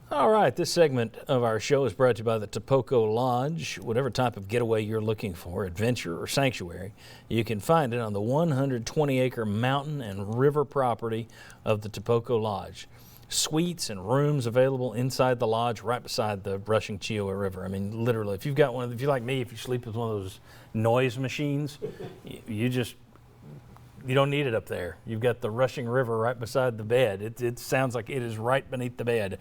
All right, this segment of our show is brought to you by the Topoco Lodge. Whatever type of getaway you're looking for, adventure or sanctuary, you can find it on the 120-acre mountain and river property of the Topoco Lodge. Suites and rooms available inside the lodge right beside the rushing Chioa River. I mean, literally, if you're like me, if you sleep with one of those noise machines, you don't need it up there. You've got the rushing river right beside the bed. It sounds like it is right beneath the bed.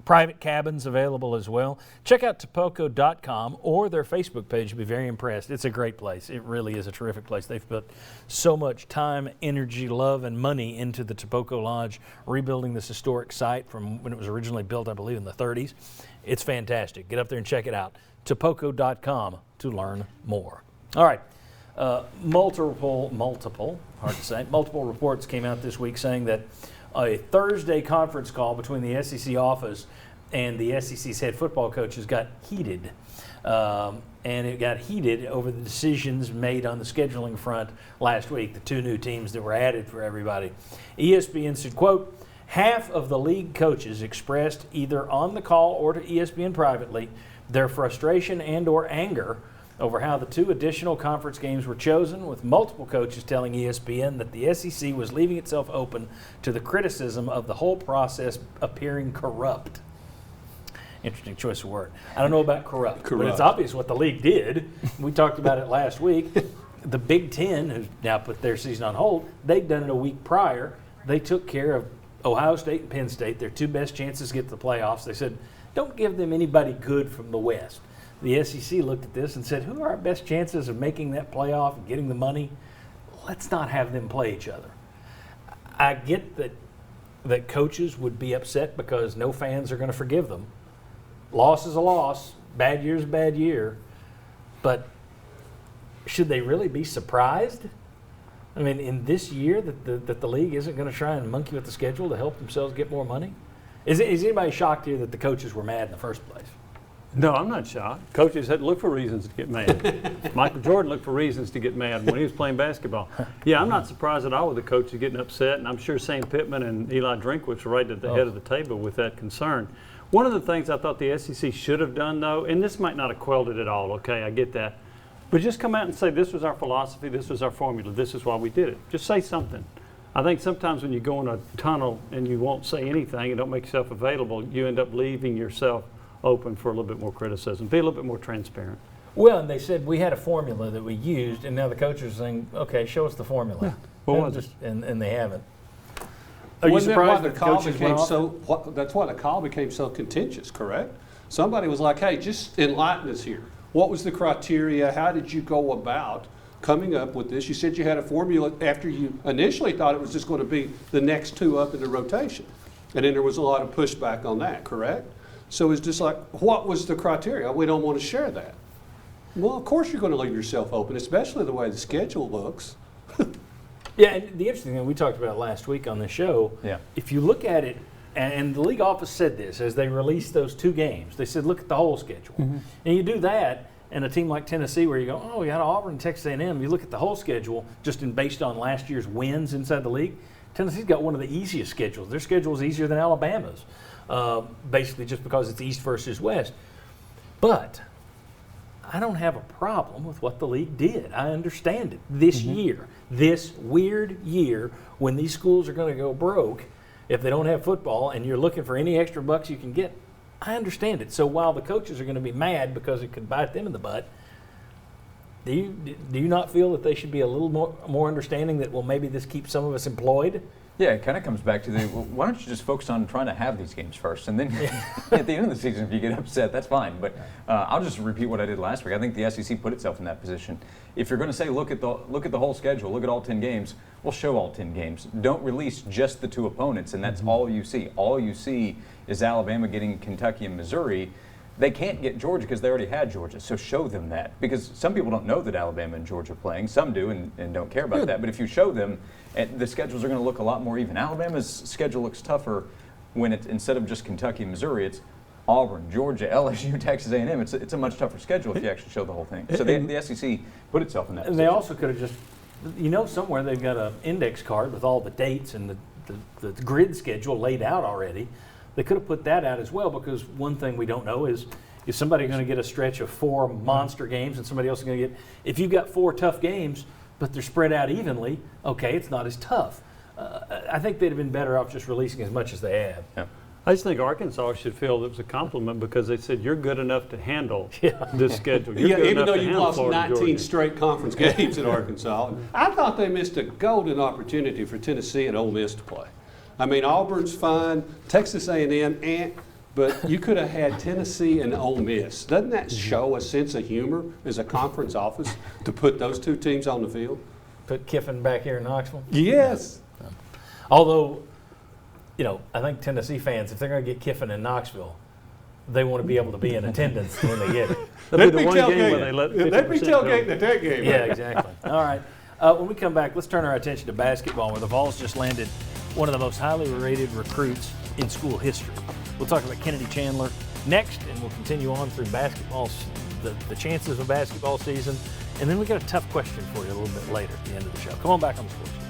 Private cabins available as well. Check out Topoco.com or their Facebook page. You'll be very impressed. It's a great place. It really is a terrific place. They've put so much time, energy, love, and money into the Topoco Lodge, rebuilding this historic site from when it was originally built, I believe, in the 30s. It's fantastic. Get up there and check it out. Topoco.com to learn more. All right. Multiple reports came out this week saying that a Thursday conference call between the SEC office and the SEC's head football coaches got heated. And it got heated over the decisions made on the scheduling front last week, the two new teams that were added for everybody. ESPN said, quote, half of the league coaches expressed either on the call or to ESPN privately their frustration and or anger over how the two additional conference games were chosen, with multiple coaches telling ESPN that the SEC was leaving itself open to the criticism of the whole process appearing corrupt. Interesting choice of word. I don't know about corrupt. But it's obvious what the league did. We talked about it last week. The Big Ten, who's now put their season on hold, they'd done it a week prior. They took care of Ohio State and Penn State, their two best chances to get to the playoffs. They said, don't give them anybody good from the West. The SEC looked at this and said, who are our best chances of making that playoff and getting the money? Let's not have them play each other. I get that coaches would be upset because no fans are going to forgive them. Loss is a loss. Bad year is a bad year. But should they really be surprised? I mean, in this year that the league isn't going to try and monkey with the schedule to help themselves get more money? Is anybody shocked here that the coaches were mad in the first place? No, I'm not shocked. Coaches had to look for reasons to get mad. Michael Jordan looked for reasons to get mad when he was playing basketball. Yeah, I'm not surprised at all with the coaches getting upset, and I'm sure Sam Pittman and Eli Drinkwitz were right at the head of the table with that concern. One of the things I thought the SEC should have done, though, and this might not have quelled it at all, okay, I get that, but just come out and say this was our philosophy, this was our formula, this is why we did it. Just say something. I think sometimes when you go in a tunnel and you won't say anything and don't make yourself available, you end up leaving yourself open for a little bit more criticism. Be a little bit more transparent. Well, and they said we had a formula that we used, and now the coaches are saying, okay, show us the formula. Yeah. What was it? And they haven't. Are you Wasn't surprised that that why the the coaches went off? That's why the call became so contentious, correct? Somebody was like, hey, just enlighten us here. What was the criteria? How did you go about coming up with this? You said you had a formula after you initially thought it was just going to be the next two up in the rotation. And then there was a lot of pushback on that, correct? So it's just like, what was the criteria? We don't want to share that. Well, of course you're going to leave yourself open, especially the way the schedule looks. Yeah, and the interesting thing we talked about last week on the show, if you look at it, and the league office said this as they released those two games, they said look at the whole schedule. Mm-hmm. And you do that, and a team like Tennessee where you go, oh, we got Auburn and Texas A&M, you look at the whole schedule just based on last year's wins inside the league, Tennessee's got one of the easiest schedules. Their schedule is easier than Alabama's. Basically just because it's East versus West. But I don't have a problem with what the league did. I understand it. This year, this weird year when these schools are going to go broke if they don't have football and you're looking for any extra bucks you can get, I understand it. So while the coaches are going to be mad because it could bite them in the butt, do you not feel that they should be a little more understanding that, well, maybe this keeps some of us employed? Yeah, it kind of comes back to well, why don't you just focus on trying to have these games first, and then at the end of the season, if you get upset, that's fine. But I'll just repeat what I did last week. I think the SEC put itself in that position. If you're going to say look at the whole schedule, look at all 10 games, well, show all 10 games. Don't release just the two opponents, and that's all you see. All you see is Alabama getting Kentucky and Missouri. They can't get Georgia because they already had Georgia, so show them that. Because some people don't know that Alabama and Georgia are playing. Some do and don't care about that. But if you show them, the schedules are going to look a lot more even. Alabama's schedule looks tougher when it's instead of just Kentucky and Missouri, it's Auburn, Georgia, LSU, Texas A&M. It's a much tougher schedule if you actually show the whole thing. So the SEC put itself in that position. And they also could have just, somewhere they've got an index card with all the dates and the grid schedule laid out already. They could have put that out as well, because one thing we don't know is somebody going to get a stretch of 4 monster games and somebody else is going to get, if you've got 4 tough games, but they're spread out evenly, okay, it's not as tough. I think they'd have been better off just releasing as much as they have. Yeah. I just think Arkansas should feel it was a compliment because they said you're good enough to handle this schedule. You're Yeah, good even enough though to you've handle lost Florida, 19 Georgia. straight conference games in Arkansas. I thought they missed a golden opportunity for Tennessee and Ole Miss to play. I mean, Auburn's fine, Texas A&M, but you could have had Tennessee and Ole Miss. Doesn't that show a sense of humor as a conference office to put those 2 teams on the field? Put Kiffin back here in Knoxville. Yes. Although, I think Tennessee fans, if they're going to get Kiffin in Knoxville, they want to be able to be in attendance when they get it. That'll be the one game where they let 50% They'd be go. tailgating at that game. Yeah, exactly. All right. When we come back, let's turn our attention to basketball, where the Vols just landed one of the most highly rated recruits in school history. We'll talk about Kennedy Chandler next, and we'll continue on through basketball, the chances of basketball season. And then we got a tough question for you a little bit later at the end of the show. Come on back on the Sports Center.